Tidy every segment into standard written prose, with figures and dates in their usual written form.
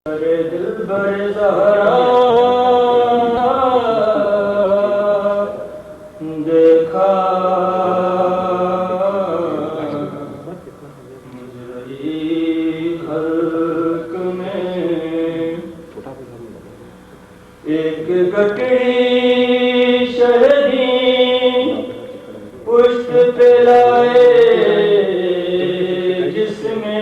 دلبر زہرا دیکھا مجرئی خلق میں ایک گٹڑی شہری پشت پہ لائے جس میں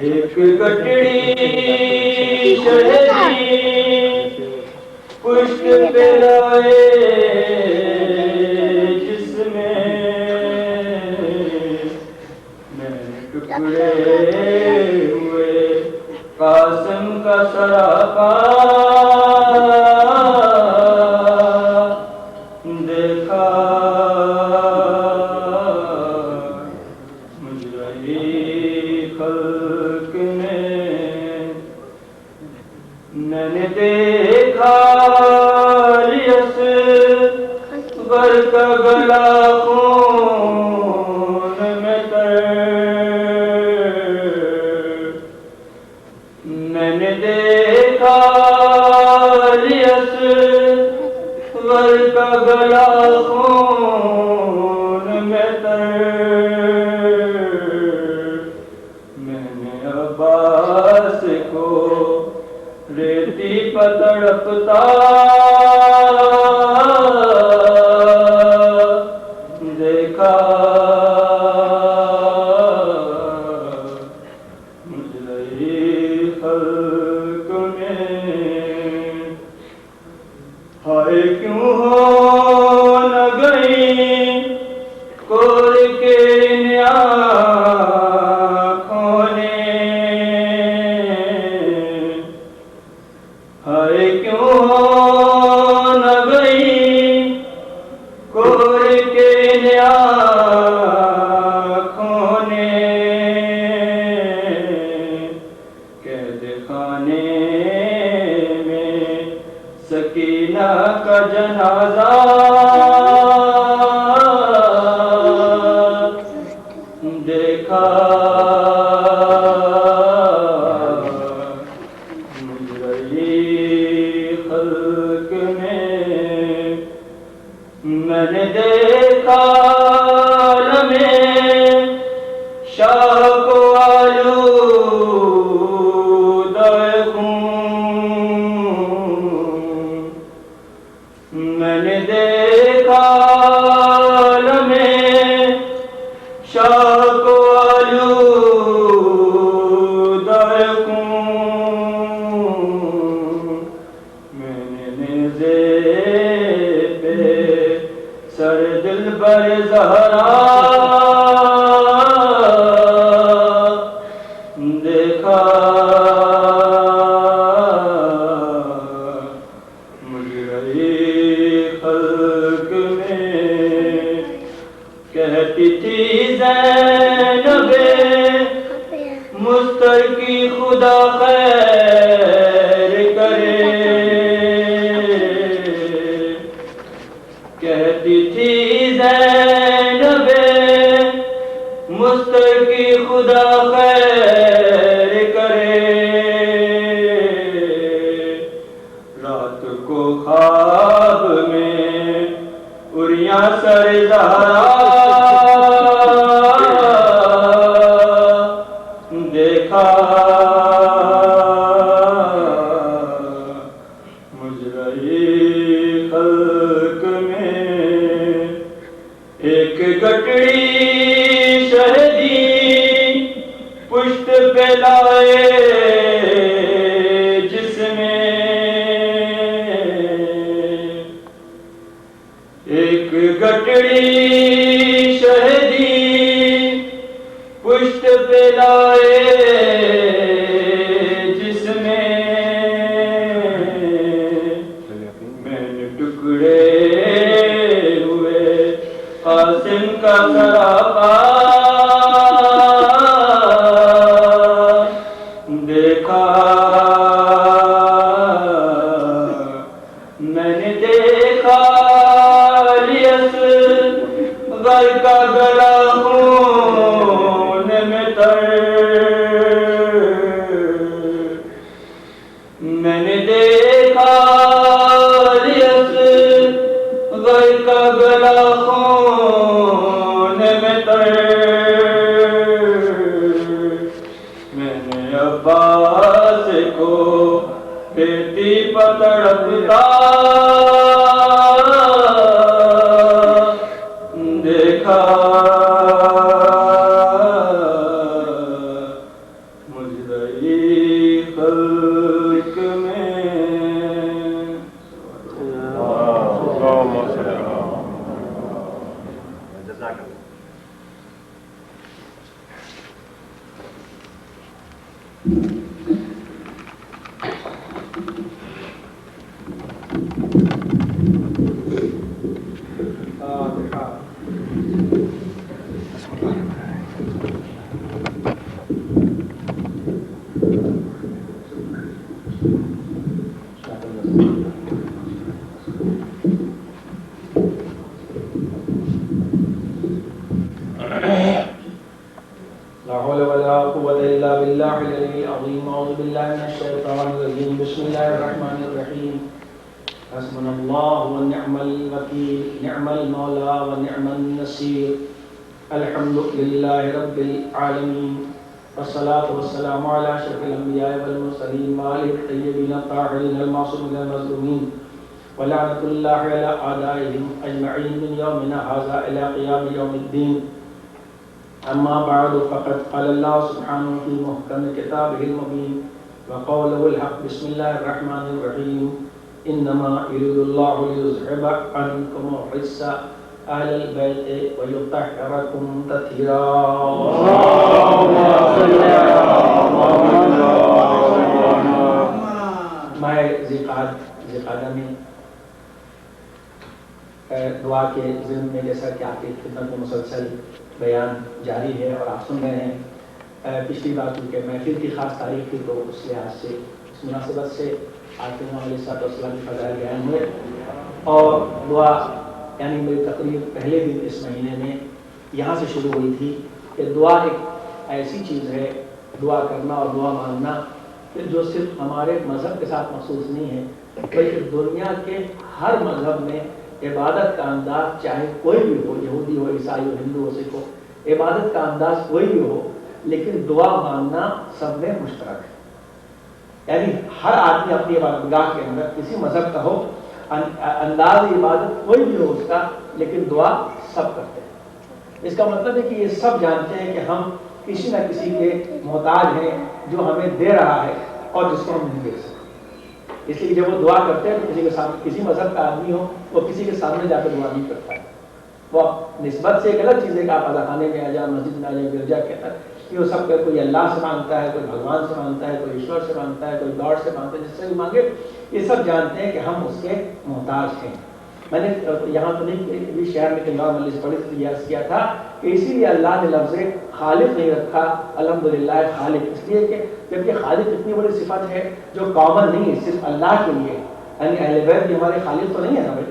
ایک گٹڑی شہری پشت پہ لائے جس میں ٹکڑے ہوئے قاسم کا سراپا دیکھا مجرئی خلق میں نے دیکھا لیس گر کا گلا خون میں تر میں نے دیکھا لیس گر کا گلا خون میں تر میں نے عباس کو ریتی پر تڑپتا دیکھا مجرئی خلق میں ہائے کیوں ہو نہ گئی کور کے ہائے کیوں ہو نہ گئی کور کے آنکھوں نے قید خانے میں سکینہ کا جنازہ دیکھا خلق میں نے دیکھا لمحے شاہ کو آلودہ خون میں نے دیکھا لمحے شاہ کو آلودہ خون سر دلبر زہرا دیکھا مجرئی خلق میں کہتی تھی زینب مستر کی خدا خیر کرے کہتی تھی زینب مستر کی خدا خیر کرے رات کو خواب میں اریاں سر زہرا دیکھا مجرئی خلق میں ایک گٹڑی شہدی پشت پہ لائے جس میں ایک گٹڑی شہدی پشت پہ لائے جس میں ٹکڑے ہوئے قاسم کا سراپا دیکھا میں نے دیکھا لیس گر کا گلا خون میں تر میں نے دیکھا ریس غیر کا گلا خون میں تر، میں نے عباس کو بیٹی پتڑپتا دیکھا، مجدئی خلق میں لا حول ولا قوة إلا بالله العلي العظيم. أعوذ بالله من الشيطان الرجيم. بسم الله الرحمن الرحيم. حسبنا الله ونعم الوكيل، نعم المولى ونعم النصير. الحمد لله رب العالمين، والصلاة والسلام على أشرف الأنبياء والمرسلين وآله الطيبين الطاهرين المعصومين المظلومين، ولعنة الله على أعدائهم أجمعين من يومنا هذا إلى قيام يوم الدين. أما بعد، فقد قال الله سبحانه في محكم كتابه المبين وقوله الحق. بسم الله الرحمن الرحيم. إنما يريد الله ليذهب عنكم الرجس أهل البيت ويطهركم تطهيرا. ماہ ذی-القعدہ میں دعا کے ضمن میں جیسا کہ آپ کی خدمت میں مسلسل بیان جاری ہے اور آپ سن رہے ہیں، پچھلی بار چونکہ محفل کی خاص تاریخ تھی تو اس لحاظ سے اس مناسبت سے آج کے علیہ السلام کی فضائل بیان ہوئے، اور دعا یعنی میری تقریر پہلے دن اس مہینے میں یہاں سے شروع ہوئی تھی کہ دعا ایک ایسی چیز ہے، دعا کرنا اور دعا مانگنا کہ جو صرف ہمارے مذہب کے ساتھ مخصوص نہیں ہے، بلکہ دنیا کے ہر مذہب میں عبادت کا انداز چاہے کوئی بھی ہو، یہودی ہو، عیسائی ہو، ہندو ہو، سکھ ہو، عبادت کا انداز کوئی بھی ہو، لیکن دعا مانگنا سب میں مشترک ہے. یعنی ہر آدمی اپنی عبادتگاہ کے اندر کسی مذہب کا ہو، انداز عبادت کوئی بھی ہو اس کا، لیکن دعا سب کرتے ہیں. اس کا مطلب ہے کہ یہ سب جانتے ہیں کہ ہم کسی نہ کسی کے محتاج ہیں جو ہمیں دے رہا ہے اور جس کو ہم نہیں دے سکتے. اس لیے جب وہ دعا کرتے ہیں تو کسی کے سامنے، کسی مذہب کا آدمی ہو وہ کسی کے سامنے جا کر دعا نہیں کرتا ہے. وہ نسبت سے ایک الگ چیز ہے کہ آپ اذا خانے میں آ جائیں، مسجد میں آ جائیں، گرجا کے اندر، کہ وہ سب کوئی اللہ سے مانگتا ہے، کوئی بھگوان سے مانگتا ہے، کوئی ایشور سے مانگتا ہے، کوئی گاڈ سے مانگتا ہے، جس سے بھی مانگے یہ سب جانتے ہیں کہ ہم اس کے محتاج ہیں. میں نے یہاں تو نہیں بھی شہر میں امام علی سے پڑھی تھی، عرض کیا تھا کہ اسی لیے اللہ نے لفظ خالق نہیں رکھا، الحمدللہ خالق، اس لیے کہ جبکہ خالق اتنی بڑی صفت ہے جو کامن نہیں ہے، صرف اللہ کے لیے. یعنی اہل بیت بھی ہمارے خالق تو نہیں ہے نا بھائی،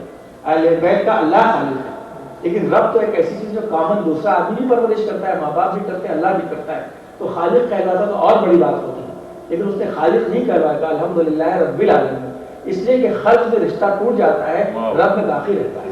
اہل بیت کا اللہ خالق ہے، لیکن رب تو ایک ایسی چیز جو کامن دوسرا آدمی بھی پرورش کرتا ہے، ماں باپ بھی کرتے ہیں، اللہ بھی کرتا ہے. تو خالق کہلاتا تو اور بڑی بات ہوتی ہے، لیکن اس نے خالق نہیں کہلوایا، کہا الحمدللہ رب العالمین، اس لیے کہ خلق میں رشتہ ٹوٹ جاتا ہے، رب میں باقی رہتا ہے.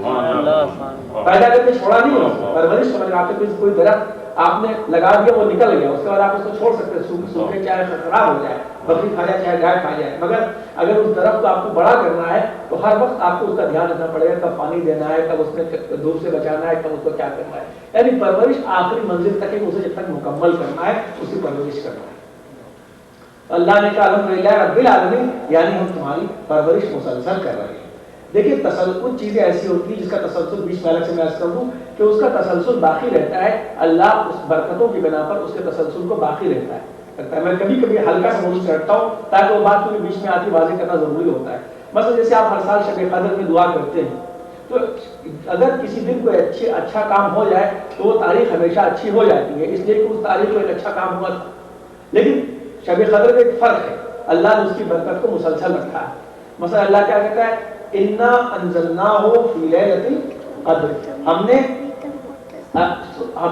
پیدا کر کے چھوڑا نہیں ہو، پرورش سمجھ آپ کے کوئی درخت آپ نے لگا دیا وہ نکل گیا، اس کے بعد آپ اس کو چھوڑ سکتے ہیں، سوکھے چاہے خراب ہو جائے، بکری کھا جائے چاہے گائے کھا جائے، مگر اگر اس درخت کو آپ کو بڑا کرنا ہے تو ہر وقت آپ کو اس کا دھیان رکھنا پڑے گا، کب پانی دینا ہے، کب اس میں دھوپ سے بچانا ہے، کب اس کو کیا کرنا ہے. یعنی پرورش آخری منزل تک ہے، اسے جب تک مکمل کرنا ہے اس کی پرورش کرنا ہے. اللہ نے کہا الحمدللہ رب العالمین، یعنی ہم تمہاری پرورش مسلسل کر رہے ہیں. دیکھیے کچھ چیزیں ایسی ہوتی ہیں جس کا تسلسل بیچ میں الگ سے میں عرض کر دوں کہ اس کا تسلسل باقی رہتا ہے، اللہ اس برکتوں کی بنا پر اس کے تسلسل کو باقی رہتا ہے. میں کبھی کبھی ہلکا سا موضوع کرتا ہوں تاکہ وہ بات کیونکہ بیچ میں آتی واضح کرنا ضروری ہوتا ہے. مثلا جیسے آپ ہر سال شب قدر میں دعا کرتے ہیں، تو اگر کسی دن کوئی اچھا کام ہو جائے تو وہ تاریخ ہمیشہ اچھی ہو جاتی ہے، اس لیے کہ اس تاریخ کو ایک اچھا کام ہوا تھا. لیکن شب قدر کا ایک فرق ہے، اللہ نے اس کی برکت کو مسلسل رکھا ہے. مثلا اللہ کیا کہتا ہے، انا انزلناہ فی لیلۃ القدر، ہم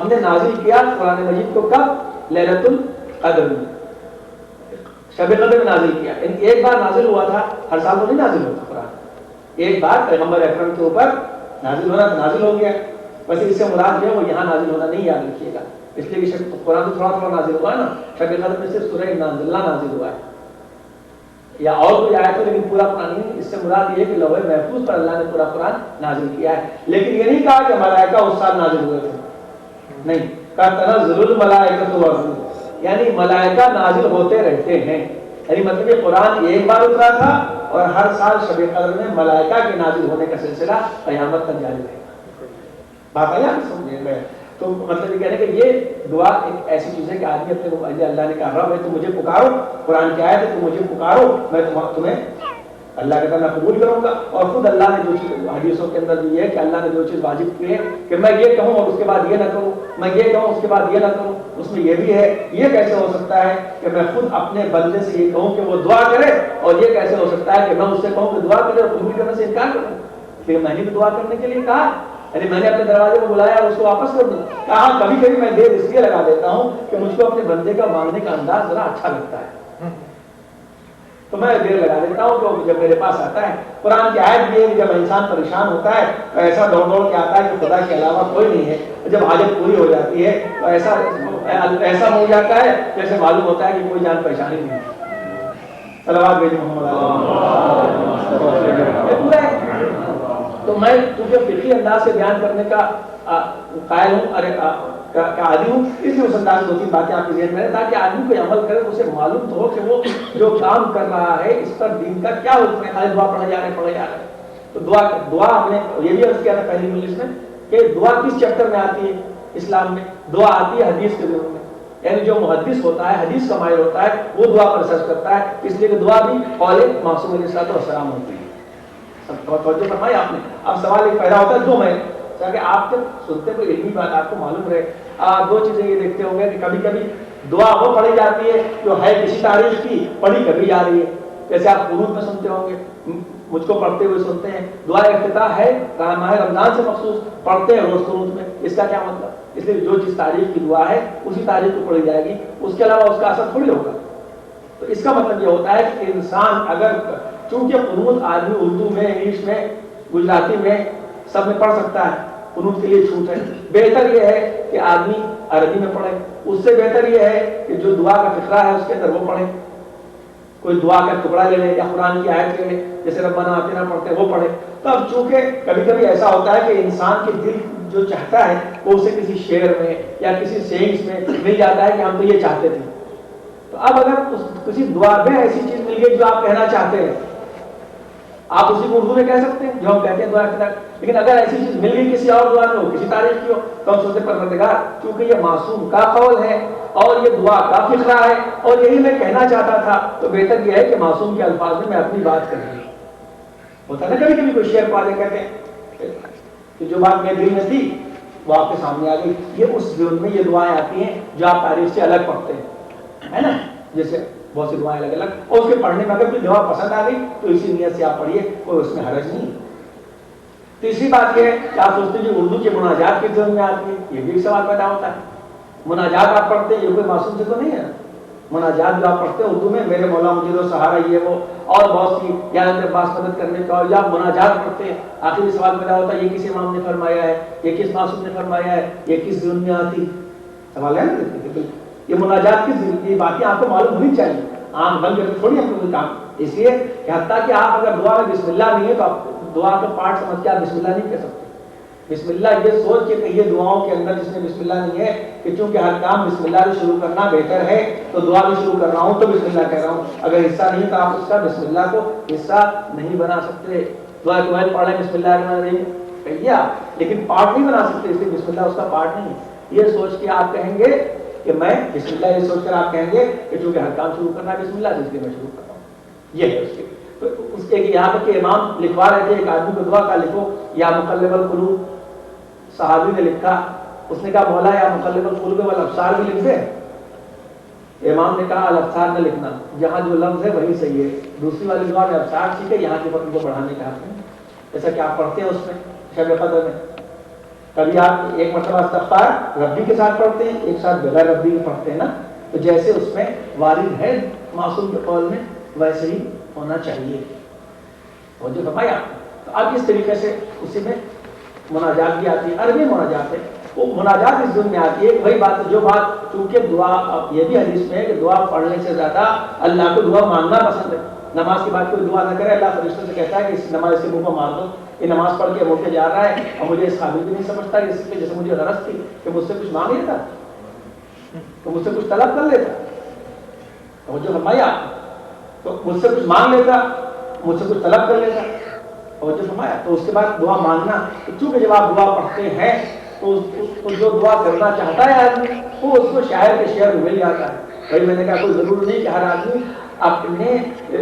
نے نازل کیا قرآن مجید کو کب؟ لیلۃ القدر میں، شب قدر میں نازل کیا. ایک بار نازل ہوا تھا، ہر سال تو نہیں نازل ہوتا قرآن. ایک بار پیغمبر اکرم کے اوپر نازل ہونا تو نازل ہو گیا. بس اس سے مراد جو ہے وہ یہاں نازل ہونا نہیں، یاد رکھیے گا. اس لیے کہ قرآن تو تھوڑا تھوڑا نازل ہوا ہے نا. شب قدر میں صرف سورہ انا انزلناہ نازل ہوا ہے یا اور کوئی آیت ہو، لیکن پورا قرآن نہیں. اس سے مراد یہ کہ لوح محفوظ پر اللہ نے پورا قرآن نازل کیا ہے. لیکن یہ نہیں کہا کہ ملائکہ اس سال نازل ہوئے تھے، نہیں کہا تنزل الملائکۃ والروح، یعنی ملائکہ نازل ہوتے رہتے ہیں. یعنی مطلب یہ قرآن ایک بار اترا تھا اور ہر سال شب قدر میں ملائکہ کے نازل ہونے کا سلسلہ قیامت تک جاری رہے گا. بات آیا سمجھے گئے؟ تو مطلب یہ کہنے کہ یہ دعا ایک ایسی چیز ہے کہ آدمی اپنے کو اللہ نے کہا رب ہے تو مجھے پکارو، قرآن کی آیت ہے تو مجھے پکارو، میں تمہیں اللہ کے میں قبول کروں گا. اور خود اللہ نے جو چیز حدیثوں کے اندر یہ ہے کہ اللہ نے جو چیز واجب کی ہے کہ میں یہ کہوں اور اس کے بعد یہ نہ کروں، میں یہ کہوں اس کے بعد یہ نہ کروں، اس میں یہ بھی ہے. یہ کیسے ہو سکتا ہے کہ میں خود اپنے بندے سے یہ کہوں کہ وہ دعا کرے، اور یہ کیسے ہو سکتا ہے کہ میں اس سے کہوں کہ دعا کرے اور قبول کرنے سے انکار کروں؟ کہ میں نے بھی دعا کرنے کے لیے کہا، یعنی میں نے اپنے دروازے کو بلایا اور اس کو واپس کر دوں. کہا کبھی کبھی میں دیر اس لیے لگا دیتا ہوں کہ مجھ کو اپنے بندے کا مانگنے کا انداز ذرا اچھا لگتا ہے، تو میں دیر لگا دیتا ہوں کہ جب میرے پاس آتا ہے. قرآن کی آیت بھی ہے کہ جب انسان پریشان ہوتا ہے تو ایسا دوڑ دوڑ کے آتا ہے کہ خدا کے علاوہ کوئی نہیں ہے. جب حاجت پوری ہو جاتی ہے تو ایسا ہو جاتا ہے جیسے معلوم ہوتا ہے کہ کوئی جان پریشانی نہیں ہے. صلوات بھیجو محمد پورا ہے. تو میں چونکہ فقہی انداز سے بیان کرنے کا قائل ہوں، عادی ہوں، اس لیے اس انداز میں دو تین باتیں آپ کے ذہن میں رہیں تاکہ آدمی کوئی عمل کرے اسے معلوم تو ہو کہ وہ جو کام کر رہا ہے اس پر دین کا کیا حکم ہے. خالی دعا پڑھے جا رہے ہیں. تو دعا ہم نے یہ بھی عرض کیا تھا پہلی مجلس میں کہ دعا کس چیپٹر میں آتی ہے اسلام میں؟ دعا آتی ہے حدیث کے ضرور میں. یعنی جو محدث ہوتا ہے، حدیث کا ماہر ہوتا ہے، وہ دعا پر ریسرچ کرتا ہے. اس لیے کہ دعا بھی قول معصوم علیہ السلام ہوتی ہے. توجہ فرمائی آپ نے. اب سوال ایک پیدا ہوتا ہے دو میں تاکہ آپ جب سنتے کوئی علمی بات آپ کو معلوم رہے. آپ دو چیزیں یہ دیکھتے ہوں گے کہ کبھی کبھی دعا وہ پڑھی جاتی ہے جو ہے کسی تاریخ کی، پڑھی کبھی جا رہی ہے. جیسے آپ قنوت میں سنتے ہوں گے، مجھ کو پڑھتے ہوئے سنتے ہیں. دعا افتتاح ہے ماہ رمضان سے مخصوص، پڑھتے ہیں روز قنوت میں. اس کا کیا مطلب؟ اس لیے جو جس تاریخ کی دعا ہے اسی تاریخ کو پڑھی جائے گی، اس کے علاوہ اس کا اثر تھوڑی ہوگا. تو اس کا مطلب یہ ہوتا ہے کہ انسان اگر چونکہ قنوت آدمی اردو میں، انگلش میں، گجراتی میں سب میں پڑھ سکتا ہے، قنوت کے لیے چھوٹ ہے. بہتر یہ ہے کہ آدمی عربی میں پڑھے. اس سے بہتر یہ ہے کہ جو دعا کا فقرہ ہے اس کے اندر وہ پڑھے. کوئی دعا کا ٹکڑا لے لے یا قرآن کی آیت لے لے، جیسے ربنا آتنا پڑھتے ہیں وہ پڑھے. تو اب چونکہ کبھی کبھی ایسا ہوتا ہے کہ انسان کے دل جو چاہتا ہے وہ اسے کسی شعر میں یا کسی سینگس میں مل جاتا ہے کہ ہم تو یہ چاہتے تھے. تو اب اگر کسی دعا میں ایسی چیز مل گئی جو آپ کہنا چاہتے ہیں، آپ اسی کو اردو میں کہہ سکتے ہیں جو ہم کہتے ہیں دعا کے تک. لیکن اگر ایسی چیز مل گئی کسی اور دعا میں ہو، کسی تاریخ کی ہو، تو ہم سوچتے پروردگار چونکہ یہ معصوم کا قول ہے اور یہ دعا کا فقرہ ہے اور یہی میں کہنا چاہتا تھا، تو بہتر یہ ہے کہ معصوم کے الفاظ میں اپنی بات کروں. ہوتا ہے نا کبھی کبھی کوئی شعر پا دے کہتے ہیں کہ جو بات میرے دل میں تھی وہ آپ کے سامنے آ گئی. یہ اس دن میں یہ دعائیں آتی ہیں جو آپ تاریخ سے الگ پڑھتے ہیں، ہے نا. جیسے بہت سی دعائیں الگ الگ، اور اس کے پڑھنے میں اگر کوئی دعا پسند آ گئی تو اسی نیت سے آپ پڑھیے، کوئی اس میں حرج نہیں. تیسری بات یہ ہے کہ آپ سوچتے ہیں کہ اردو کے مناجات کی ذہن میں آتی ہے، یہ بھی ایک سوال پیدا ہوتا ہے. مناجات آپ پڑھتے ہیں یہ کوئی معصوم سے تو نہیں ہے. مناجات جو آپ پڑھتے ہیں اردو میں، میرے مولا مجھے دو سہارا یہ وہ اور بہت سی یا عباس مدد کرنے کا، یا آپ مناجات پڑھتے ہیں، آخری سوال پیدا ہوتا ہے یہ کس امام نے فرمایا ہے، یہ کس معصوم نے فرمایا ہے، یہ کس ذہن میں آتی؟ سوال ہے نا. یہ مناجات کی باتیں آپ کو معلوم ہونی چاہیے. آنکھ بند کر کے تھوڑی ہم کوئی کام، اس لیے کہ حتیٰ کہ آپ اگر دعا میں بسم اللہ نہیں ہے تو آپ دعا کا پارٹ سمجھ کے آپ بسم اللہ نہیں کہہ سکتے. بسم اللہ یہ سوچ کے کہیے دعاؤں کے اندر جس میں بسم اللہ نہیں ہے کہ چونکہ ہر کام بسم اللہ سے شروع کرنا بہتر ہے تو دعا بھی شروع کر رہا ہوں تو بسم اللہ کہہ رہا ہوں. اگر حصہ نہیں تو آپ اس کا بسم اللہ کو حصہ نہیں بنا سکتے. دعا کو پڑھ رہے بسم اللہ الرحمن الرحیم کہیے آپ، لیکن پارٹ نہیں بنا سکتے، اس لیے بسم اللہ اس کا پارٹ نہیں ہے. یہ سوچ کے آپ کہیں گے کہ میں بسم اللہ، یہ سوچ کر آپ کہیں گے کہ چونکہ ہر کام شروع کرنا ہے بسم اللہ، اس لیے میں شروع کر رہا ہوں. یہ ہے اس کے. تو اس کے یہاں تک کہ امام لکھوا رہے تھے ایک آدمی کو دعا کا لکھو یا مقلب القلوب، صحابی نے لکھا، اس نے کہا مولا یا مقلب القلوب والابصار بھی لکھ دے. امام نے کہا الابصار نہ لکھنا، جہاں جو لفظ ہے وہی صحیح ہے. دوسری والی دعا میں ابصار ٹھیک ہے، یہاں کے وقت کو بڑھانے کا حق ہے، جیسا کہ آپ پڑھتے ہیں اس میں شب قدر میں. کبھی آپ ایک مرتبہ استغفار ربی کے ساتھ پڑھتے ہیں، ایک ساتھ بغیر ربی کے پڑھتے ہیں نا، تو جیسے اس میں وارد ہے معصوم کے قول میں ویسے ہی ہونا چاہیے. اور جو فرمایا تو اب اس طریقے سے اسی میں مناجات بھی آتی ہے، عربی مناجات ہے. وہ مناجات اس دن میں آتی ہے وہی بات جو بات چونکہ دعا، یہ بھی حدیث میں ہے کہ دعا پڑھنے سے زیادہ اللہ کو دعا مانگنا پسند ہے. نماز کے بعد کوئی دعا نہ کرے، اللہ فرشتوں سے کہتا ہے کہ اس نماز سے منہ کو مار دو، یہ نماز پڑھ کے منہ پہ جا رہا ہے اور مجھے اس قابل بھی نہیں سمجھتا کہ اس پہ جیسے مجھے غرض تھی کہ مجھ سے کچھ مانگ لیتا، تو مجھ سے کچھ طلب کر لیتا. اور جو فرمایا تو مجھ سے کچھ مانگ لیتا، مجھ سے کچھ طلب کر لیتا. اور جو فرمایا تو اس کے بعد دعا مانگنا، چونکہ جب آپ دعا پڑھتے ہیں تو جو دعا کرنا چاہتا ہے آدمی وہ اس کو شاعر کے شعر میں مل جاتا ہے. بھائی میں نے کہا کوئی ضرور نہیں کہ ہر آدمی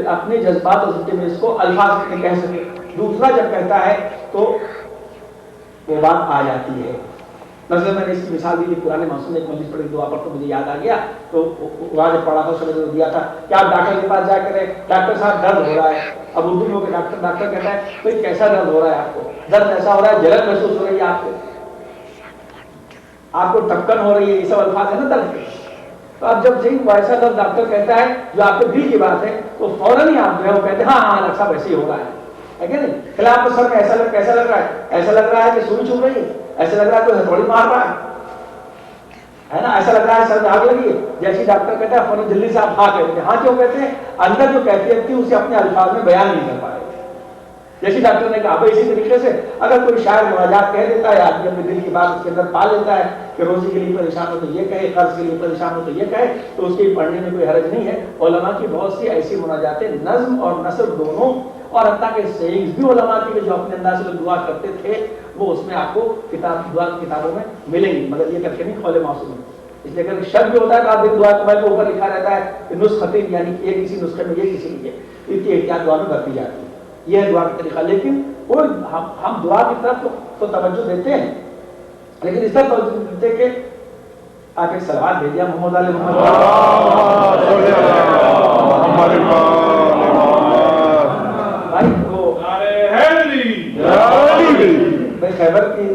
اپنے جذبات اور ذکر میں اس کو الفاظ میں کہہ سکے. دوسرا جب کہتا ہے تو وہ بات آ جاتی ہے. مثلا میں نے اس کی مثال دی تھی، قرآن معصوم نے ایک مجلس پڑھی دعا پڑھ تو مجھے یاد آ گیا، تو وہاں جب پڑھا تھا سمجھ دیا تھا کہ آپ ڈاکٹر کے پاس جا کر ڈاکٹر صاحب درد ہو رہا ہے. اب اردو میں ہو کے ڈاکٹر کہتا ہے بھائی کیسا درد ہو رہا ہے آپ کو؟ درد ایسا ہو رہا ہے جلن محسوس ہو رہی ہے آپ کو ٹکن ہو رہی ہے، یہ سب الفاظ ہے نا درد کے. تو اب جب صحیح ویسا درد ڈاکٹر کہتا ہے جو آپ کے دل کی بات ہے تو فوراً ہی آپ جو ہے وہ کہتے ہیں ہاں ہاں ڈاکٹر صاحب ایسے ہی ہو رہا ہے کہ نہیں؟ پہلے آپ کو سر میں کیسا لگ رہا ہے؟ ایسا لگ رہا ہے کہ سوئی چھو رہی ہے، ایسا لگ رہا ہے کوئی ہتھوڑی مار رہا ہے نا، ایسا لگ رہا ہے سر میں آگ لگی ہے. جیسے ڈاکٹر کہتا ہے فوراً جلدی سے آپ ہاں کہتے ہیں. ہاں کیوں کہتے ہیں؟ اندر جو کیفیت تھی اسے اپنے الفاظ میں بیان نہیں کر پائے. جیسے ڈاکٹر نے کہا اسی طریقے سے اگر کوئی شاعر مناجات کہہ دیتا ہے، آدمی اپنے دل کی بات اس کے اندر پا لیتا ہے کہ روزی کے لیے پریشان ہو تو یہ کہے، قرض کے لیے پریشان ہو تو یہ کہے، تو اس کے پڑھنے میں کوئی حرج نہیں ہے. علماء کی بہت سی ایسی مناجاتیں نظم اور نثر دونوں، اور حتیٰ کہ سیئنگز بھی علماء کی جو اپنے انداز سے دعا کرتے تھے وہ اس میں آپ کو دعا کی کتابوں میں ملیں گی، مگر یہ کر کے نہیں قول معصوم ہے. اس لیے اگر شک بھی ہوتا ہے تو آپ دیکھ دعا کے اوپر لکھا رہتا ہے کہ نسخۃ، یعنی ایک کسی نسخے میں یہ کسی میں یہ، اتنی احتیاط دعا میں برتی جاتی ہے. یہ ہے دعا کا طریقہ. لیکن وہ ہم دعا کی طرف تو توجہ دیتے ہیں، لیکن اس طرح توجہ دیتے کہ آپ ایک سلوات بھیجیے محمد علیہ محمد. بھائی وہ خیبر کی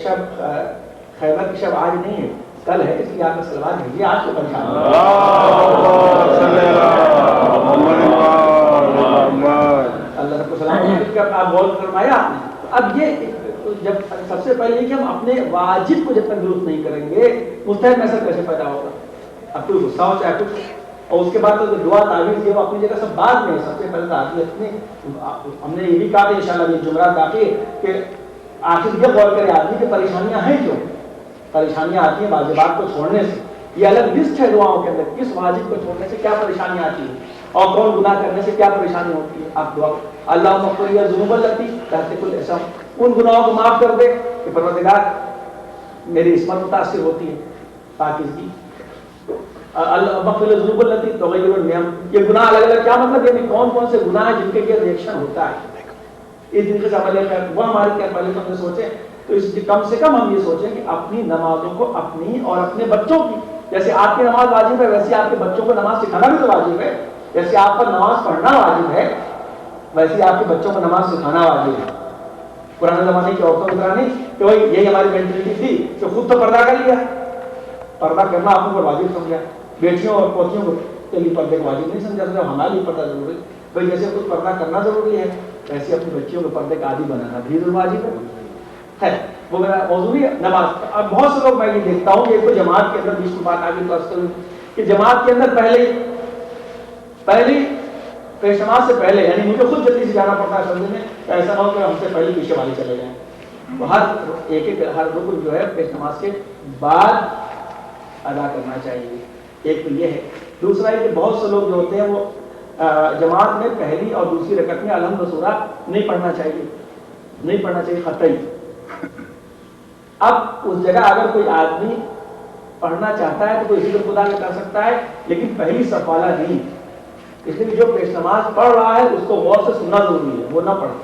شب آج نہیں ہے، کل ہے، اس لیے آپ ایک سلوات بھیجیے آج کو پریشان. اللہ رب السلام آپ غور فرمایا آپ نے. اب یہ جب سب سے پہلے کہ ہم اپنے واجب کو جب تک درست نہیں کریں گے مستحب محسوس کیسے پیدا ہوگا؟ اب کوئی غصہ ہو چاہے کچھ، اور اس کے بعد تو دعا تعویذ یہ وہ اپنی جگہ سب بعد میں. سب سے پہلے تو آدمی اپنے، ہم نے یہ بھی کہا تھا انشاءاللہ یہ جمعرات باقی کہ آخر یہ غور کرے آدمی کہ پریشانیاں ہیں کیوں؟ پریشانیاں آتی ہیں واجبات کو چھوڑنے سے. یہ الگ لسٹ ہے دعاؤں کے اندر، کس واجب کو چھوڑنے سے کیا پریشانیاں آتی ہیں اور کون گناہ کرنے سے کیا پریشانی ہوتی ہے. آپ دعا اللہم اغفر لی الذنوب التی تحت کل اسم، ان گناہوں کو معاف کر دے کہ پروردگار میری عصمت متاثر ہوتی ہے، پاکیزگی. اللہم اغفر لی الذنوب التی تغیر النعم، یہ گناہ الگ الگ کیا مطلب؟ یعنی کون کون سے گناہ ہیں جن کے یہ ریئیکشن ہوتا ہے. اس طریقے سے عمل ہے وہ ہمارے کیا پہلے تو ہم نے سوچے، تو اس کم سے کم ہم یہ سوچیں کہ اپنی نمازوں کو اپنی اور اپنے بچوں کی، جیسے آپ کی نماز واجب ہے ویسے آپ کے بچوں کو نماز سکھانا بھی تو واجب ہے. جیسے آپ پر نماز پڑھنا واجب ہے ویسے آپ کے بچوں کو نماز سکھانا واجب ہے. پرانے زمانے کی عورتوں کی طرح نہیں کہ وہی یہی ہماری مینٹلٹی تھی کہ خود تو پردہ کر لیا، پردہ کرنا آپ کو واجب سمجھا، بیٹیوں اور پوتیوں کو لیے پردے کو واجب نہیں سمجھا. ہمارے لیے پردہ ضروری بھائی، جیسے خود پردہ کرنا ضروری ہے ویسے اپنی بچیوں کو پردے کا عادی بنانا بھی واجب ہے. وہ میرا موضوع ہے نماز. اب بہت سے لوگ میں یہ دیکھتا ہوں کہ کوئی جماعت کے اندر بیچ میں بات آگے تو کروں کہ جماعت کے اندر پہلی پیش نماز سے پہلے، یعنی مجھے خود جلدی سے جانا پڑتا ہے سمجھنے میں، ایسا نہ ہو کہ ہم سے پہلے پیچھے والے چلے جائیں. ہر رکن جو ہے پیش نماز کے بعد ادا کرنا چاہیے. ایک تو یہ ہے. دوسرا یہ کہ بہت سے لوگ جو ہوتے ہیں وہ جماعت میں پہلی اور دوسری رکعت میں الحمد سورہ نہیں پڑھنا چاہیے قطعی. اب اس جگہ اگر کوئی آدمی پڑھنا چاہتا ہے تو کوئی ذکر خدا میں کر سکتا ہے، لیکن پہلی صف والا نہیں. اس لیے جو پیش نماز پڑھ رہا ہے اس کو غور سے سننا ضروری ہے، وہ نہ پڑھے،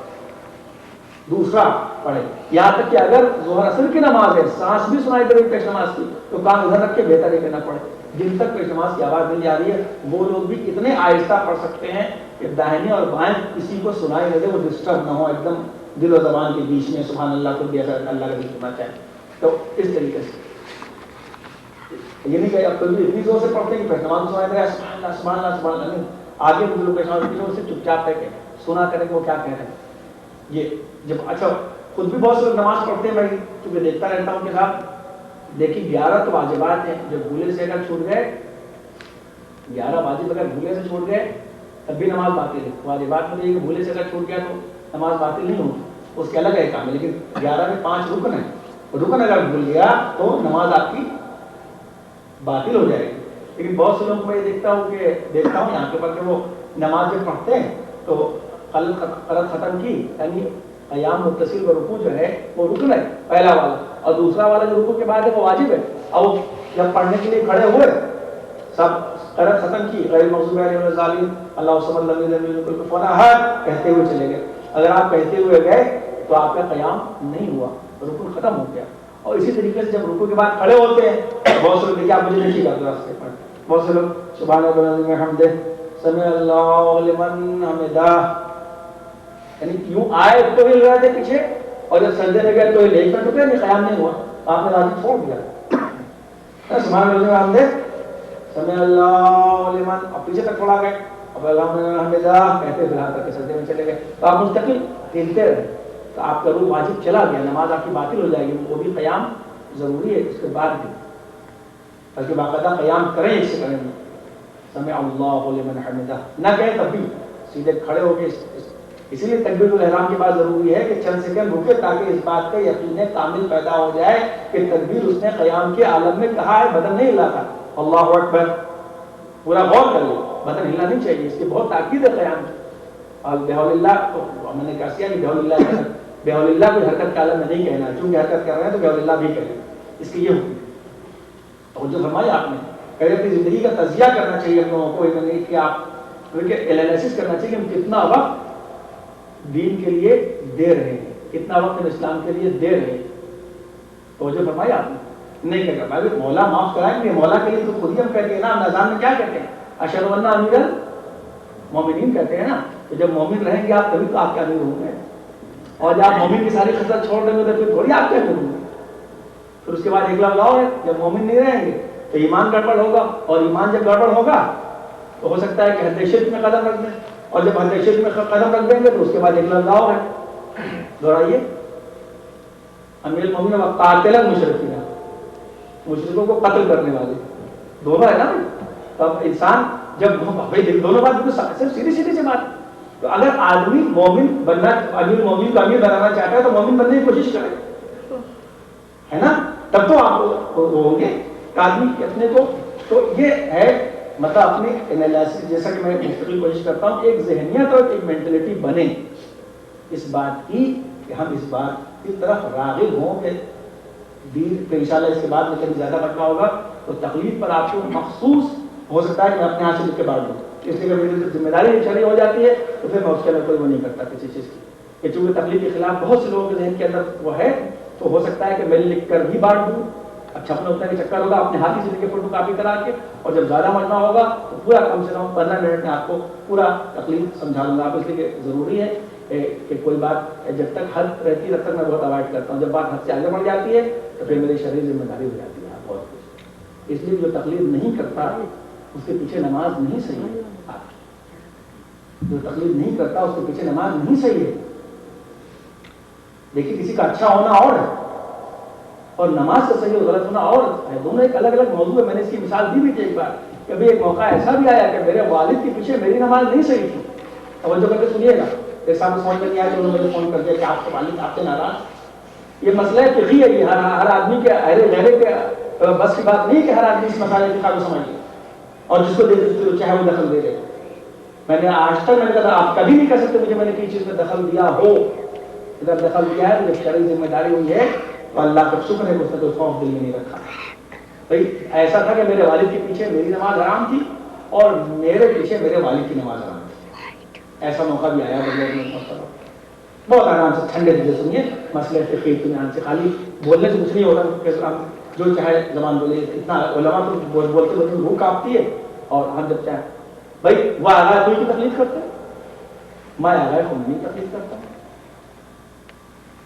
دوسرا پڑھے. یہاں تک کہ اگر ظہر اثر کی نماز ہے، سانس بھی سنائی دے رہی پیش نماز کی، تو کان ادھر رکھ کے بہتر ہے کہ نہ پڑھے. جن تک پیش نماز کی آواز نہیں جا رہی ہے وہ لوگ بھی اتنے آہستہ پڑھ سکتے ہیں کہ داہنے اور بائیں کسی کو سنائی نہ دے، وہ ڈسٹرب نہ ہو ایک دم دل و زبان کے بیچ میں. سبحان اللہ کو بھی ایسا اللہ کا ذکر کرنا چاہے. تو اس طریقے سے یہ نہیں کہ اب تو اتنی زور سے پڑھتے ہیں کہ پھر نماز سنائے رہے سبحان اللہ سبحان اللہ سبحان اللہ نہیں، آگے بزرگ پیشہ سے چپ چاپ رہ کے سنا کریں کہ وہ کیا کہہ رہے ہیں. یہ جب اچھا خود بھی بہت سے لوگ نماز پڑھتے ہیں، میں چونکہ دیکھتا رہتا ہوں کہ صاحب دیکھیے 11 تو واجبات ہیں، جو بھولے سے اگر چھوٹ گئے 11 واجب اگر بھولے سے چھوٹ گئے تب بھی نماز باطل ہے. واجبات میں یہ کہ بھولے سے اگر چھوٹ گیا تو نماز باطل نہیں ہوگی، اس کے الگ ہے کام ہے. لیکن 11 میں 5 رکن ہیں، رکن اگر بھول گیا تو نماز آپ کی باطل ہو جائے گی. لیکن بہت سے لوگ میں یہ دیکھتا ہوں یہاں کے اوپر کہ وہ نماز جب پڑھتے ہیں تو قرت ختم کی، یعنی قیام متصل و رکوع جو ہے وہ رکن ہے پہلا والا، اور دوسرا والا جو رکوع کے بعد ہے وہ واجب ہے. اور وہ جب پڑھنے کے لیے کھڑے ہوئے سب قرت ختم کی، غیر المغضوب علیہم ولا الضالین اللہ الصمد لم یلد ولم یولد ولم یکن کفوا احد کہتے ہوئے چلے گئے. اگر آپ کہتے ہوئے گئے تو آپ کا قیام نہیں ہوا، رکوع ختم ہو گیا. اور اسی طریقے سے جب رکوع کے بعد کھڑے ہوتے ہیں بہت سے لوگ دیکھیے آپ مجھے نہیں کرتے راستے پر بہت سے لوگ سبحان اللہ حمدہ سمع اللہ لمن حمدہ، یعنی یوں آئے تو ہل رہے تھے پیچھے اور جب سجدے میں گئے تو یہ لیٹ کر چکے نہیں، قیام نہیں ہوا، آپ نے راضی چھوڑ دیا. سبحان اللہ حمدہ سمع اللہ لمن، اب پیچھے تک تھوڑا گئے اب اللہ حمدہ کہتے پھر یہاں تک کہ سجدے میں چلے گئے تو آپ مستقل ہلتے رہے تو آپ کا روح واجب چلا گیا، نماز آپ کی باطل ہو جائے گی. وہ بھی قیام ضروری ہے اس کے بعد بھی، بلکہ باقاعدہ قیام کریں اس سے کریں گے. سمع اللہ لمن حمدہ نہ کہیں تب بھی سیدھے کھڑے ہو کے اسی لیے تکبیر الاحرام کے بعد ضروری ہے کہ چند سیکنڈ رکے تاکہ اس بات کا یقین کامل پیدا ہو جائے کہ تکبیر اس نے قیام کے عالم میں کہا ہے، بدن نہیں ہلا تھا. اللہ اکبر پورا غور کر لیں، بدن ہلنا نہیں چاہیے، اس کی بہت تاکید ہے قیام کی. اور بحول اللہ تو میں نے کہا کہ بحول اللہ کوئی حرکت کے عالم میں نہیں کہنا، چونکہ حرکت کر رہے ہیں تو بحول اللہ بھی کہیں، اس کی یہ حکم ہے. اور جو فرمایا آپ نے کہ اپنی زندگی کا تجزیہ کرنا چاہیے ہم لوگوں کو، کہ آپ انالیسس کرنا چاہیے کہ ہم کتنا وقت دین کے لیے دے رہے ہیں، کتنا وقت ہم اسلام کے لیے دے رہے ہیں. تو جو فرمایا آپ نے نہیں کہا بھائی مولا معاف کرائیں گے، مولا کے لیے تو خود ہی ہم کہتے ہیں نا، ہم اذان میں کیا کہتے ہیں اشہد ان امیر المومنین کہتے ہیں نا. تو جب مومن رہیں گے آپ تبھی تو آپ کے امیر ہوں گے، اور جب آپ مومن کی ساری خصلت چھوڑ دیں گے تو پھر تھوڑی آپ کے امیر ہوں گے. پھر اس کے بعد ایک لفظ اور ہے جب مومن نہیں رہیں گے تو ایمان گڑبڑ ہوگا، اور ایمان جب گڑبڑ ہوگا تو ہو سکتا ہے کہ حد شرک میں قدم رکھ دیں، اور جب حد شرک میں قدم رکھ دیں گے تو اس کے بعد ایک لفظ اور ہے، دہرائیے امیر المومنین و قاتل المشرکین، مشرکوں کو قتل کرنے والے، دونوں ہے نا. تو اب انسان جب دونوں بات بالکل صرف سیدھی سی بات. تو اگر آدمی مومن بننا، امیر مومن کو امیر بنانا چاہتا ہے تو مومن بننے کی کوشش کرے، ہے نا، تب تو آپ ہوں گے آدمی اپنے کو. تو یہ ہے مطلب اپنی انالیسس، جیسا کہ میں مستقل کوشش کرتا ہوں ایک ذہنیت اور ایک مینٹلٹی بنے اس بات کی کہ ہم اس بات کی طرف راغب ہوں کہ دین پہ انشاءاللہ اس کے بعد میں کبھی زیادہ بٹوا ہوگا تو تکلیف پر آپ کو مخصوص ہو سکتا ہے کہ میں اپنے ہاتھ سے لکھ کے بانٹ دوں، اس لیے کہ میری ذمہ داری چلی ہو جاتی ہے تو پھر میں اس کے اندر کوئی وہ نہیں کرتا کسی چیز کی. کہ چونکہ تکلیف کے خلاف بہت سے لوگوں کے ذہن کے اندر وہ ہے تو ہو سکتا ہے کہ میں لکھ کر بھی بانٹ دوں. اچھا اپنے اتنا کے چکر ہوگا اپنے ہاتھ سے لکھ کے فوٹو کاپی کرا کے، اور جب زیادہ مجمع ہوگا تو پورا کم سے کم 15 منٹ میں آپ کو پورا تکلیف سمجھا دوں گا. آپ اس لیے کہ ضروری ہے کہ کوئی بات جب تک حد رہتی ہے تب تک میں بہت اوائڈ کرتا ہوں، جب بات حد سے آگے بڑھ جاتی ہے تو پھر میری شرعی ذمہ داری ہو جاتی ہے بہت کچھ. اس لیے جو تکلیف نہیں کرتا اس کے پیچھے نماز نہیں صحیح ہے، جو تکلیف نہیں کرتا اس کے پیچھے نماز نہیں صحیح ہے. دیکھیے کسی کا اچھا ہونا اور ہے اور نماز کا صحیح اور غلط ہونا اور ہے، دونوں ایک الگ الگ موضوع ہے. میں نے اس کی مثال دی بھی تھی ایک بار، کبھی ایک موقع ایسا بھی آیا کہ میرے والد کے پیچھے میری نماز نہیں صحیح تھی. توجہ کر کے سنیے گا، ایک صاحب کو سمجھ میں نہیں آیا تو انہوں نے مجھے فون کر دیا کہ آپ کے والد آپ سے ناراض. یہ مسئلہ فقہی ہے، یہ ہر آدمی کے غیرے کے بس کی بات نہیں کہ ہر آدمی اس مسئلے کی قابل سمجھ لے اور جس کو دیکھ چاہے وہ دخل دے دے. میں نے آج تک میں نے کہا آپ کبھی نہیں کہہ سکتے مجھے میں نے کسی چیز میں دخل دیا ہو. اگر دخل دیا ہے تو جب شرعی ذمہ داری ہوئی ہے تو اللہ کا شکر ہے کہ اس نے کوئی خوف دل میں نہیں رکھا. بھائی ایسا تھا کہ میرے والد کے پیچھے میری نماز حرام تھی اور میرے پیچھے میرے والد کی نماز حرام تھی. ایسا موقع بھی آیا بہت آرام سے ٹھنڈے دل سے سنیے. مسئلے فقہی اطمینان سے، خالی بولنے سے کچھ نہیں ہوتا، جو چاہے زبان بولے. اتنا علماء تو بولتے بولتے روح کانپتی ہے اور ہم جب چاہے بھائی وہ آگاہ کوئی کی تکلیف کرتے ہیں، میں آگاہ خود نہیں تکلیف کرتا ہوں.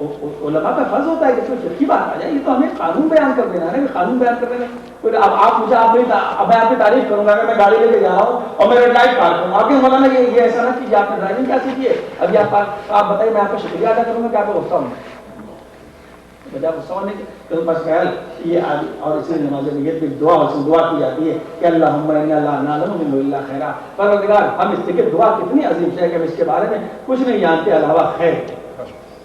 علماء کا فرض ہوتا ہے کہ کوئی فقہی بات آ جائے، یہ تو ہمیں قانون بیان کر دینا ہے، قانون بیان کر دینا. اب آپ مجھے اب میں آپ کی تعریف کروں گا کہ میں گاڑی لے کے جا رہا ہوں اور میں ریڈ لائٹ پار کروں، آپ کے مولانا یہ ایسا نہ کیجیے، آپ نے ڈرائیونگ کیا سیکھی ہے؟ ابھی آپ بتائیے، میں آپ کا شکریہ ادا کروں گا کہ آپ کو غصہ ہوں بجائے غصہ ہونے کے. بس خیال یہ اور اسی نماز نیت میں دعا کی جاتی ہے کہ اللہم انا لا نعلم الا خیرا. پروردگار ہم اس کے دعا کتنی عظیم ہے کہ ہم اس کے بارے میں کچھ نہیں جانتے علاوہ خیر.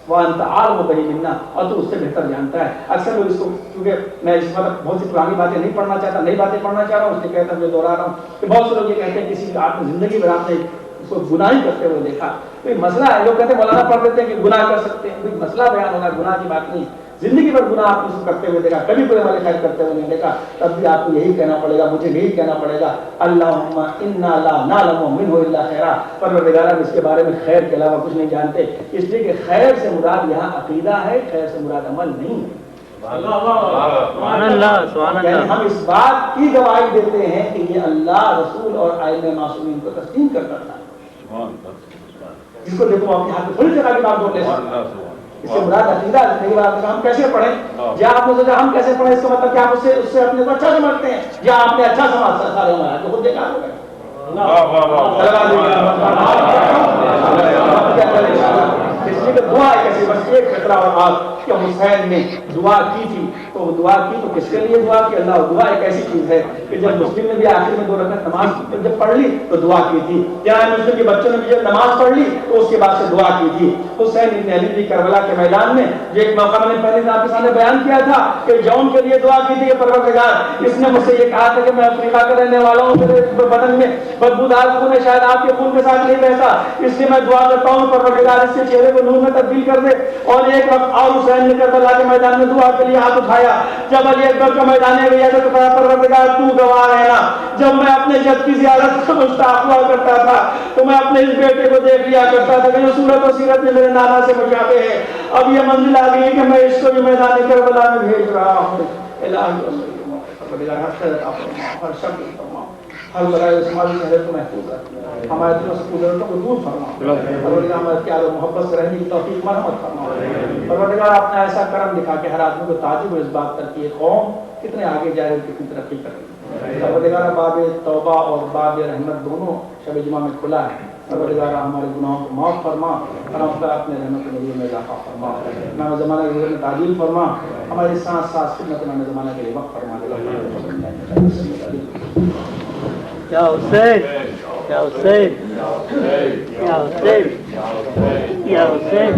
وانت عالم بہی منا، اور تو اس سے بہتر جانتا ہے. اکثر لوگ اس کو، کیونکہ میں اس مطلب بہت سی پرانی باتیں نہیں پڑھنا چاہتا، نئی باتیں پڑھنا چاہ رہا ہوں، اس لیے کہتا ہوں، میں دوہرا رہا ہوں کہ بہت سے لوگ یہ کہتے ہیں کسی آپ نے زندگی میں آپ نے اس کو گناہ ہی کرتے ہوئے دیکھا. کوئی مسئلہ ہے، لوگ کہتے ہیں مولانا پڑھ دیتے ہیں کہ گناہ کر سکتے ہیں، کوئی مسئلہ بیان ہوگا، گناہ کی بات نہیں. زندگی بھر گناہ آپ نے اس کو کرتے ہوئے دیکھا، کبھی کوئی ہمارے خیر کرتے ہوئے نہیں دیکھا، تب بھی آپ کو یہی کہنا پڑے گا، مجھے یہی کہنا پڑے گا اللہم انا لا نعلم منہ الا خیرا. پروردگار ہم اس کے بارے میں خیر کے علاوہ کچھ نہیں جانتے، اس لیے کہ خیر سے مراد یہاں عقیدہ ہے، خیر سے مراد عمل نہیں ہے. یعنی ہم اس بات کی گواہی دیتے ہیں کہ یہ اللہ، رسول اور ائمہ معصومین کو تسلیم کرتا تھا. جس کو دیکھو آپ کے ہاتھ میں تھوڑی جگہ کی بات بول رہے ہیں، اس سے مراد عقیدہ نہیں. بات ہم کیسے پڑھیں، یا آپ نے سوچا ہم کیسے پڑھیں، اس کا مطلب کہ آپ اس سے اپنے کو اچھا سمجھتے ہیں، یا آپ نے اچھا سمجھا سارے ہمارا تو خود دیکھا ہوگا. اس لیے کہ دعا ایسی بس ایک خطرہ اور بات کہ حسین نے دعا کی تھی، تو دعا کی تو کس کے لیے دعا کی؟ اللہ. دعا ایک ایسی چیز ہے کہ جب مسلم نے بھی آخر میں 2 رکعت نماز جب پڑھ لی تو دعا کی تھی، یا مسلم کے بچوں نے بھی جب نماز پڑھ لی تو اس کے بعد سے دعا کی تھی. حسین ابن علی بھی کربلا کے میدان میں یہ ایک موقع میں نے پہلے آپ کے سامنے بیان کیا تھا کہ جون کے لیے دعا کی تھی کہ پروردگار اس نے مجھ سے یہ کہا تھا کہ میں افریقہ کا رہنے والا ہوں، میرے بدن میں بدبودار خون ہے، شاید آپ کے خون کے ساتھ نہیں بہتا، اس لیے میں دعا کرتا ہوں پروردگار اس کے چہرے کو نور میں تبدیل کر دے. اور ایک وقت اور حسین نے کربلا کے میدان میں دعا کے لیے ہاتھ اٹھایا. جب علی اکبر کا میدان میں گیا تو کہا پروردگار تو گواہ رہنا، جب میں اپنے جد کی زیارت سے مشتاق ہوا کرتا تھا تو میں اپنے اس بیٹے کو دیکھ لیا کرتا تھا کہ جو صورت و سیرت میں میرے نانا سے مشابہ ہے. اب یہ منزل آ گئی ہے کہ میں اس کو بھی میدان کربلا میں بھیج رہا ہوں. ہر شب ہر برائے سماجی شہرت کو محفوظ رکھ، ہمارے دلوں سے قدرتوں کو دور فرما. پروردگار ہمارے پیار و محبت سے رہنے کی توفیق مرحمت فرما. پروردگار آپ نے ایسا کرم دکھا کہ ہر آدمی کو تعجب اس بات پر کہ یہ قوم کتنے آگے جا رہی ہے، کتنی ترقی کر رہی ہے. پروردگار باب توبہ اور باب رحمت دونوں شب جمعہ میں کھلا ہے. پروردگار ہمارے گناہوں کو معاف فرما اور ہم پر اپنے رحمت کے نور میں اضافہ فرما. نام زمانہ کے میں تعدیل فرما، ہماری سانس سانس خدمت نام زمانہ کے لیے وقت فرما. یا حسین، یا حسین، یا حسین، یا حسین.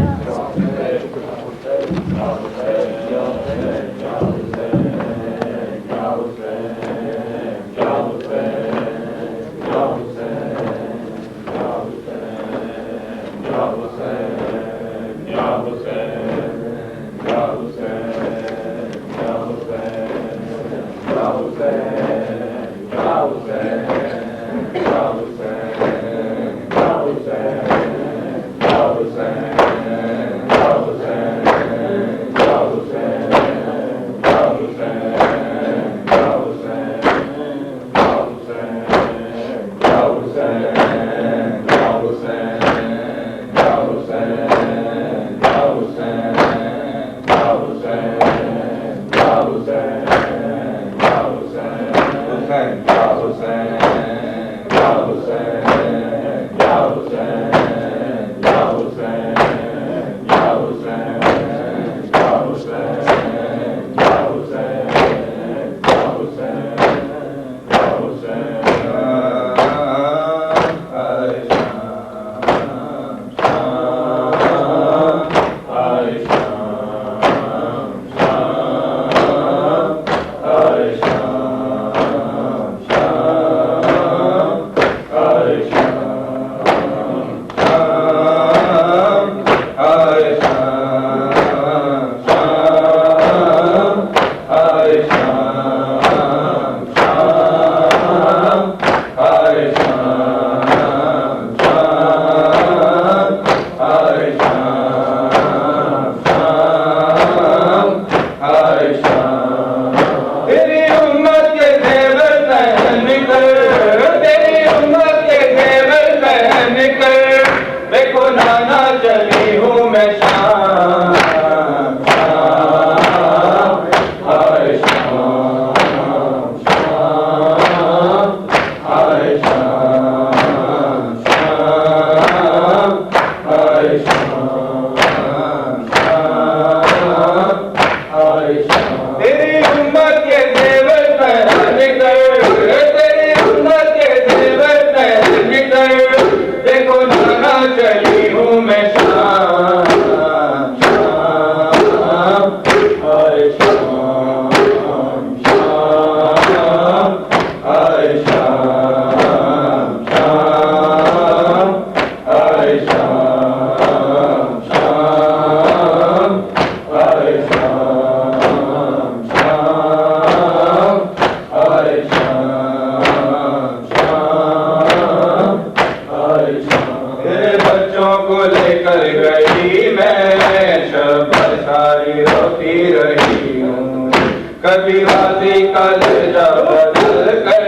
بدل کر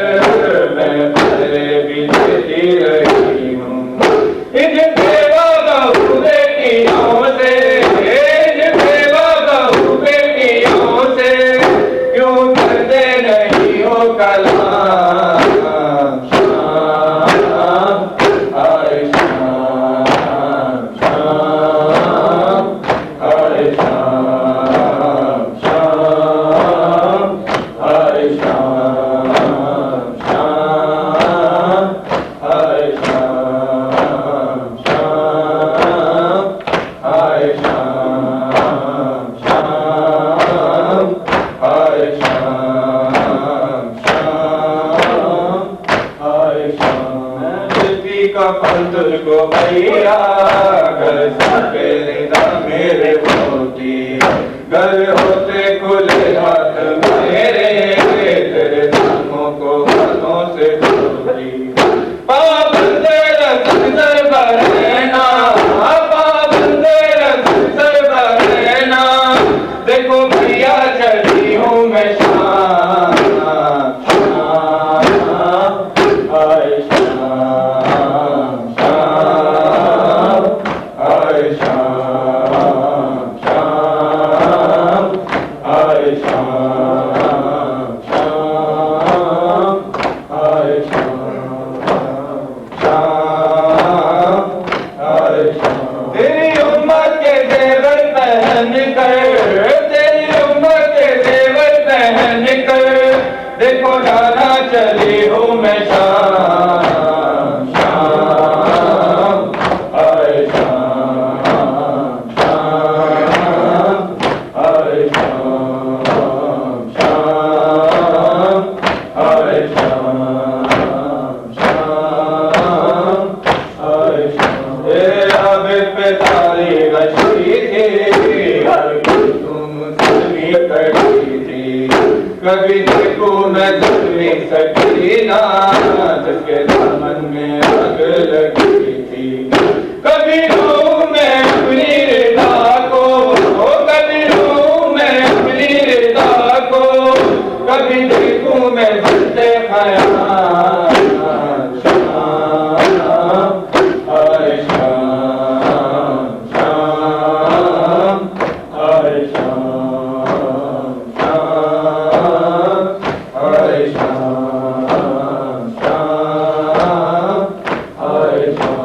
میں پہلے بھی دیتی رہی ہوں ان بیوہ بہو بیٹیوں سے ان بیوہ بہو بیٹیوں سے کیوں کرتے نہیں ہو کلام شام آئے شام شام آئے شام شام آئے شام شام آئے شام شام آئے شام شام آئے شام شام آئے شام بیٹی کا پل تجھ کو بھیا گھر ساکے ندا میرے ہوتی گھر ہوتے کھلے ہاتھ میرے تیرے داموں کو ہاتھوں سے دھوتی پابند رسم سر برہنا پابند رسم سر برہنا دیکھو بھیا چلی ہوں میں شام شام آئے شام شام آئے شام شام آئے شام شام آئے شام شام آئے شام تیری امت کے زیور پہن کر تیری امت کے زیور پہن کر دیکھو جانا چلی ہوں میں شام شام آئے شام شام آئے شام شام آئے شام شام آئے شام اے عابد پہ تاری رشی تھی ہر تم سنی کری تھی کبھی دیکھو میں زخمی سکینہ جس کے دامن میں آگ لگی تھی کبھی رو میں اپنی رضا کو کبھی رو میں اپنی رضا کو کبھی دیکھوں میں جلتے خیال شام آئے شام شام آئے شام شام آئے شام شام آئے شام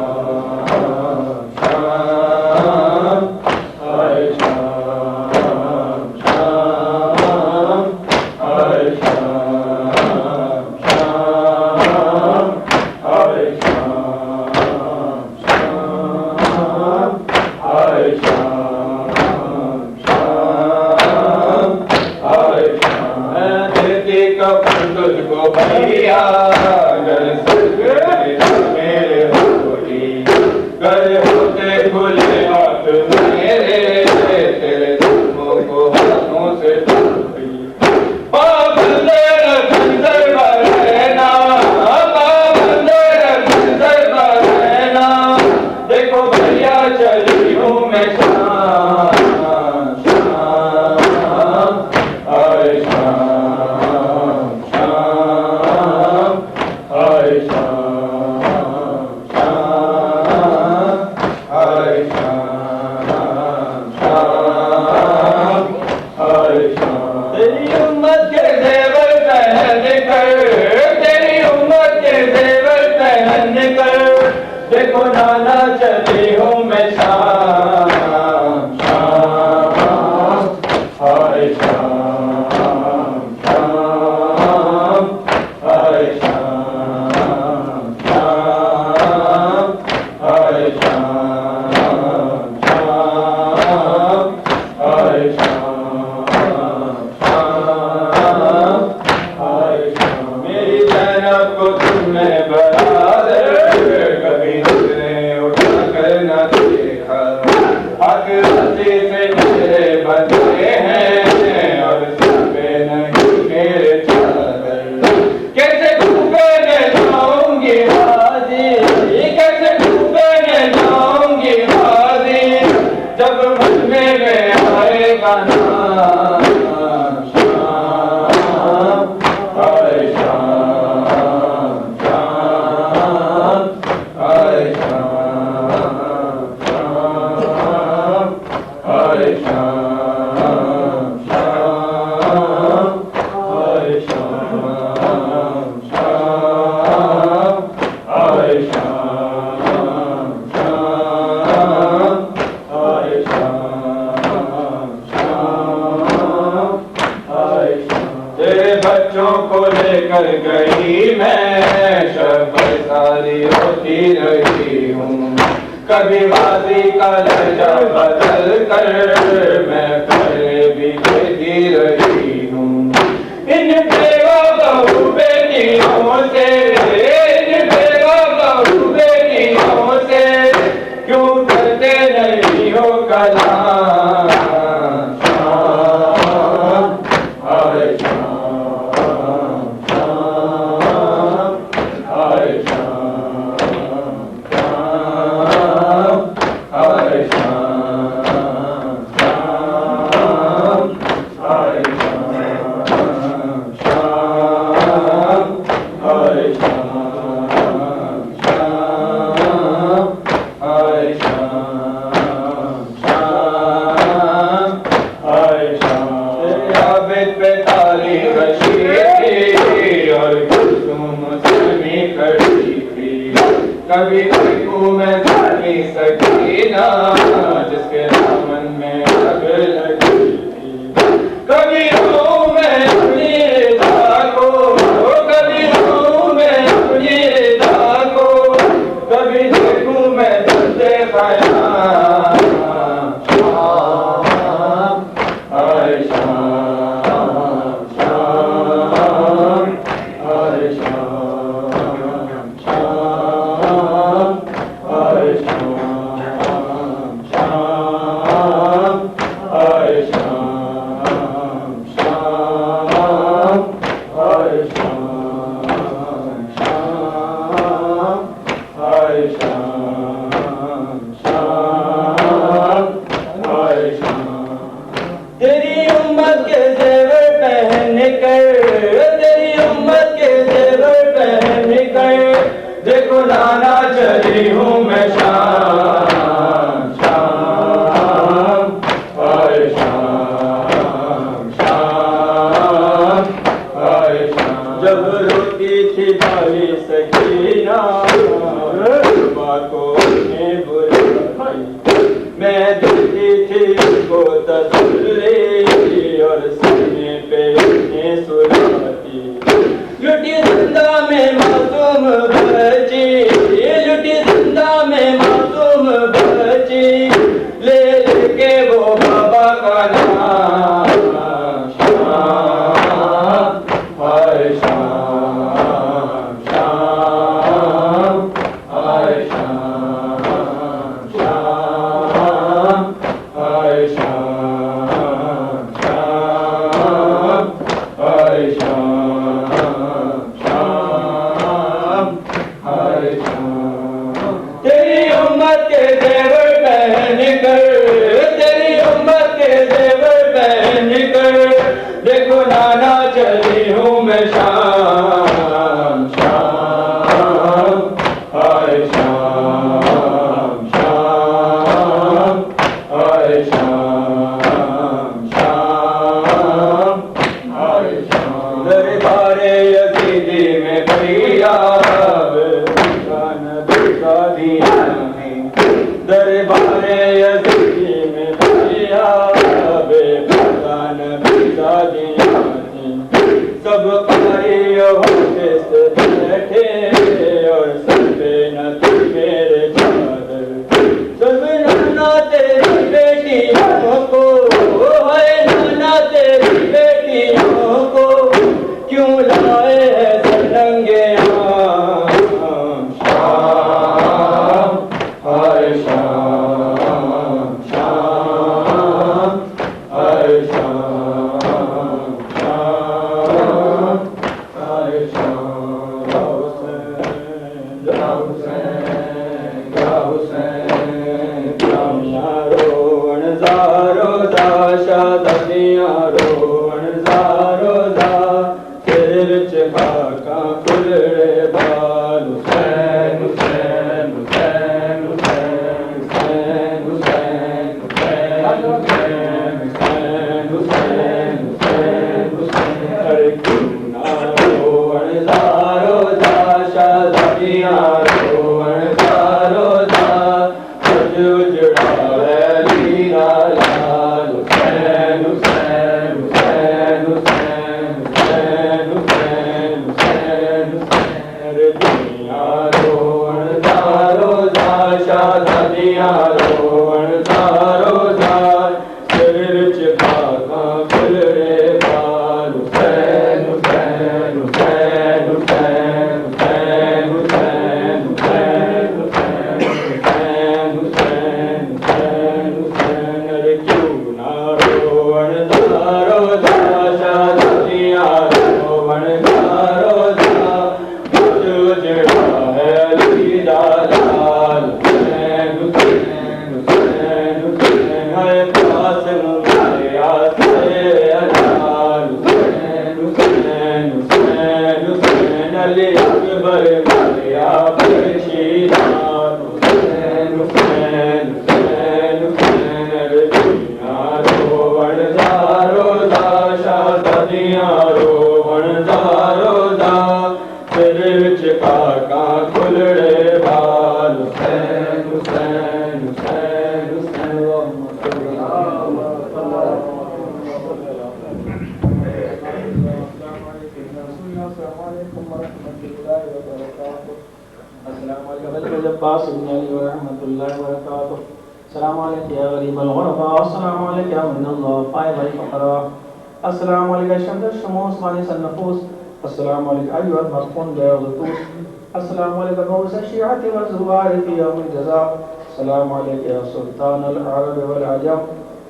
شام آئے شام شام آئے شام شام آئے شام شام آئے شام شام آئے شام دیتی کپن تجھ کو بھیا گر سکتے میرے ہوتی گر ہوتے کھلے ہاتھ میرے تیرے دموں کو ہاتھوں سے دھوتی پابند رسم سر برہنا پابند رسم سر برہنا دیکھو بھیا چلی ہوں میں شام شام آئے شام شام آئے شام کو لے کر گئی میں شب ساری روتی رہی ہوں کبھی غازی کا لہجہ بدل کر میں پھر بھی دیتی رہی ہوں ان بیوہ بہو بیٹیوں سے ان بیوہ بہو بیٹیوں سے کیوں کرتے نہیں ہو کلام شام ہائے شام شام ہائے شام شام ہائے شام شام ہائے شام شام ہائے شام شام ہائے شام شام ہائے شام عابد پہ تالی رشی تھی اور کلثوم مسلمی کھڑی تھی کبھی دیکھوں میں دھانی سکینہ جس کے دامن میں اب لگی تھی کبھی ہوں میں اپنی رضا کو کبھی ہوں میں اپنی رضا کو کبھی دیکھوں میں درد خیام شام ہائے شام شام ہائے شام شام ہائے شام شام ہائے شام شام ہائے شام شام ہائے شام شام ہائے شام تیری امت کے زیور پہن کر تیری امت کے زیور پہن کر دیکھو نانا چلی ہوں میں شام شام ہائے شام شام ہائے شام جب روتی تھی بھائی سکینہ ماں کو نے بلائی میں دیتی تھی کو تسلی اور سینے پہ نے سلاتی لٹی زندہ میں معصوم بچی لٹی زندہ میں معصوم بچی لے لے کے وہ بابا کا نام شام ہائے شام شام ہائے شام شام ہائے شام شام ہائے شام شام ہائے شام تیری امت کے زیور پہن کر تیری امت کے زیور پہن کر دیکھو نانا چلی ہوں میں شام شام ہائے شام شام ہائے شام شام ہائے شام دربار یزیدی میں بھیا دربار یزیدی میں بھیا بے سب قاری ہوتے سے بیٹھے اور سب پہ نتی میرے چادر سب نانا تیری بیٹیوں کو ہے نانا تیری بیٹیوں کو کیوں لائے ہے سنگے شام ہائے شام شام ہائے شام شام ہائے شام یا حسین یا حسین کامیاں رون زارو دا شادیاں رون زارو دا تیرے وچ خاکاں کھلڑے بال حسین حسین حسین حسین حسین حسین حسین حسین حسین حسین ارے کیوں نہ رون زارو دا شادیاں رون زارو دا اجڑا ہے لیرا لال حسین حسین حسین حسین حسین حسین علی اکبر مریا پرشیدان حسین حسین حسین حسین ربیاں روون دارو دا شہزادیاں روون دارو دا سر وچ کاکاں کھلڑے بال حسین حسین حسین حسین السلام علیکم عباس بن علی ورحمۃ اللہ وبرکاتہ. السلام علیکم یا غریب الغرباء. السلام علیکم یا من اللہ فائب الفقراء. السلام علیکم شمد الشموس مانس النفوس. السلام علیکم ایها المصفون بالغطوس. السلام علیکم رؤوس الشیعة والزوار فی یوم الجزاء. السلام علیکم یا سلطان العرب والعجم.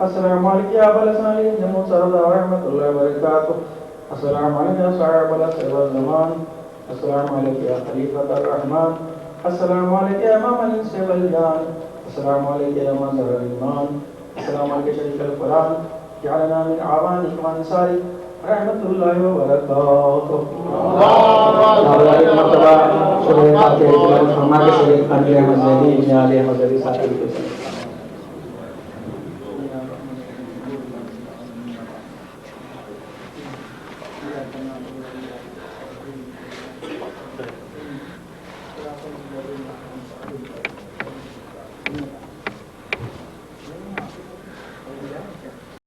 السلام علیکم یا ابا الحسن علی بن موسیٰ ورحمۃ اللہ وبرکاتہ. السلام علیکم یا صاحب العصر والزمان. السلام علیکم یا خلیفۃ الرحمن. السلام علیکم یا امام الانس والجان. السلام علیکم یا مظہر الایمان. السلام علیکم شریف القرآن. جعلنا من اعوانک وانصارک رحمۃ اللہ وبرکاتہ. مرتبہ شریف فاتح فرما کے شریف خانقاہ احمد زیدی ابن علی احمد زیدی صاحب